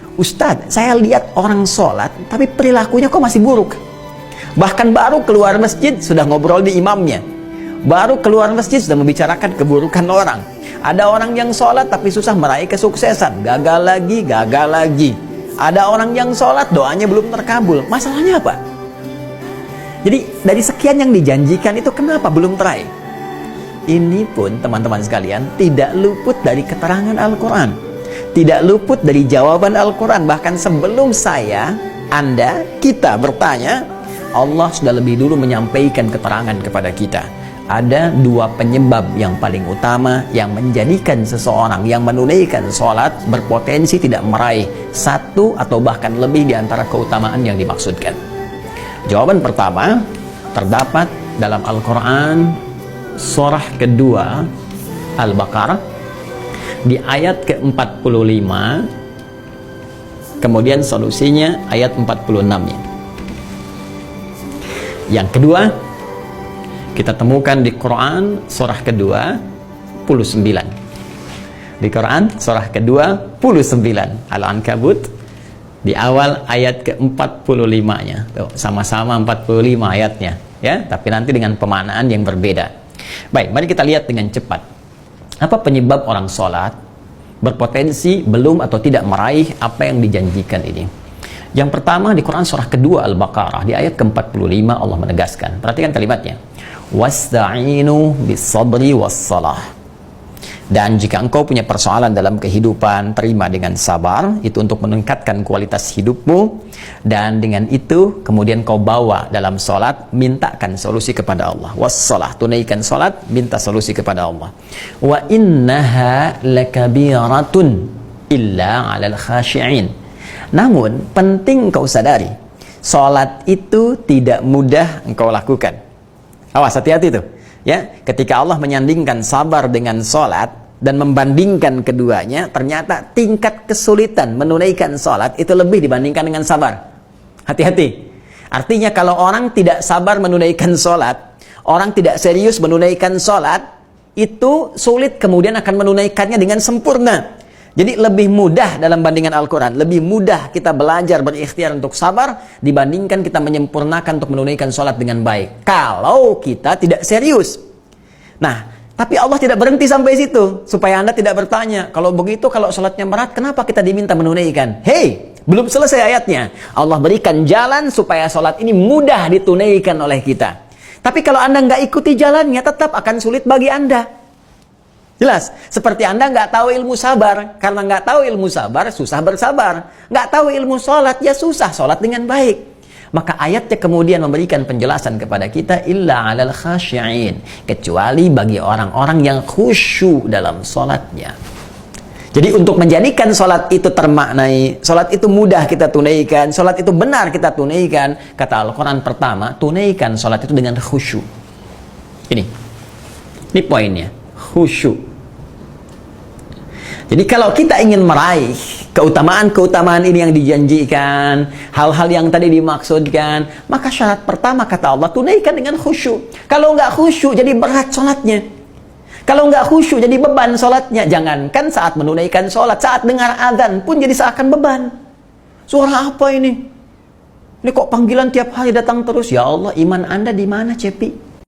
Ustadz, saya lihat orang sholat, tapi perilakunya kok masih buruk. Bahkan baru keluar masjid, sudah ngobrol di imamnya. Baru keluar masjid, sudah membicarakan keburukan orang. Ada orang yang sholat, tapi susah meraih kesuksesan. Gagal lagi, gagal lagi. Ada orang yang sholat, doanya belum terkabul. Masalahnya apa? Jadi, dari sekian yang dijanjikan itu, kenapa belum teraih? Ini pun, teman-teman sekalian, tidak luput dari keterangan Al-Quran. Tidak luput dari jawaban Al-Quran. Bahkan sebelum saya, Anda, kita bertanya, Allah sudah lebih dulu menyampaikan keterangan kepada kita. Ada dua penyebab yang paling utama yang menjadikan seseorang yang menunaikan sholat berpotensi tidak meraih satu atau bahkan lebih di antara keutamaan yang dimaksudkan. Jawaban pertama terdapat dalam Al-Quran surah kedua Al-Baqarah di ayat ke-45, kemudian solusinya ayat 46-nya. Yang kedua, kita temukan di Quran surah kedua 29. Di Quran surah kedua 29 Al-Ankabut di awal ayat ke-45-nya. Tuh, sama-sama 45 ayatnya, ya, tapi nanti dengan pemaknaan yang berbeda. Baik, mari kita lihat dengan cepat. Apa penyebab orang sholat berpotensi belum atau tidak meraih apa yang dijanjikan ini? Yang pertama, di Quran surah kedua Al-Baqarah di ayat ke-45 Allah menegaskan. Perhatikan kalimatnya. Wasta'inu bis-sabri was-salah. Dan jika engkau punya persoalan dalam kehidupan, terima dengan sabar, itu untuk meningkatkan kualitas hidupmu, dan dengan itu kemudian kau bawa dalam sholat, mintakan solusi kepada Allah. Wassalah, tunaikan sholat, minta solusi kepada Allah. Wa innaha lakabiratun illa 'alal khashi'in. Namun penting kau sadari, sholat itu tidak mudah engkau lakukan. Awas, hati-hati tuh, ya. Ketika Allah menyandingkan sabar dengan sholat dan membandingkan keduanya, ternyata tingkat kesulitan menunaikan sholat itu lebih dibandingkan dengan sabar. Hati-hati. Artinya kalau orang tidak sabar menunaikan sholat, orang tidak serius menunaikan sholat, itu sulit kemudian akan menunaikannya dengan sempurna. Jadi lebih mudah dalam bandingan Al-Quran, lebih mudah kita belajar berikhtiar untuk sabar dibandingkan kita menyempurnakan untuk menunaikan sholat dengan baik. Kalau kita tidak serius. Nah, tapi Allah tidak berhenti sampai situ, supaya Anda tidak bertanya, kalau begitu, kalau sholatnya berat, kenapa kita diminta menunaikan? Hei, belum selesai ayatnya. Allah berikan jalan supaya sholat ini mudah ditunaikan oleh kita. Tapi kalau Anda nggak ikuti jalannya, tetap akan sulit bagi Anda. Jelas, seperti Anda nggak tahu ilmu sabar. Karena nggak tahu ilmu sabar, susah bersabar. Nggak tahu ilmu sholat, ya susah sholat dengan baik. Maka ayatnya kemudian memberikan penjelasan kepada kita, illa 'alal khashi'in, kecuali bagi orang-orang yang khusyuk dalam sholatnya. Jadi untuk menjadikan sholat itu termaknai, sholat itu mudah kita tunaikan, sholat itu benar kita tunaikan, kata Al-Quran pertama, tunaikan sholat itu dengan khusyuk. Ini poinnya, khusyuk. Jadi kalau kita ingin meraih keutamaan-keutamaan ini yang dijanjikan, hal-hal yang tadi dimaksudkan, maka syarat pertama kata Allah, tunaikan dengan khusyuk. Kalau nggak khusyuk, jadi berat sholatnya. Kalau nggak khusyuk, jadi beban sholatnya. Jangankan saat menunaikan sholat, saat dengar azan pun jadi seakan beban. Suara apa ini? Ini kok panggilan tiap hari datang terus? Ya Allah, iman Anda di mana, Cepi?